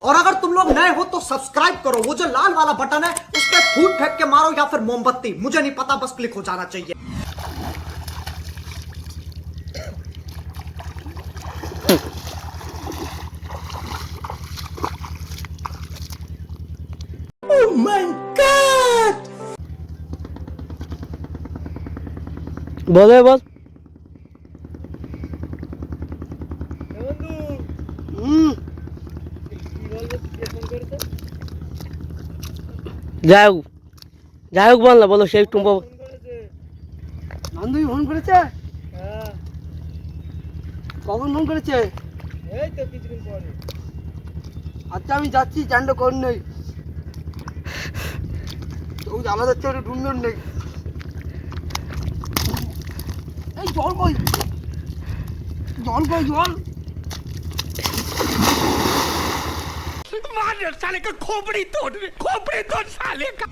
और अगर तुम लोग नए हो तो सब्सक्राइब करो, वो जो लाल वाला बटन है उस पर फूट फेंक के मारो या फिर मोमबत्ती, मुझे नहीं पता, बस क्लिक हो जाना चाहिए। Oh my God! বলে বল। যাই হোক যাই হোক বল না, বলো সেই একটু বান্ধবী ফোন করেছে? কখন ফোন করেছে? এই তো কিছুদিন পরে। আচ্ছা আমি যাচ্ছি, চান্ড কর নেই তো জ্বালা যাচ্ছে, একটু ঢুন্ডন নেই। এই জল কই, জল কই, জল मार साले का खोपड़ी तोड़ साले का।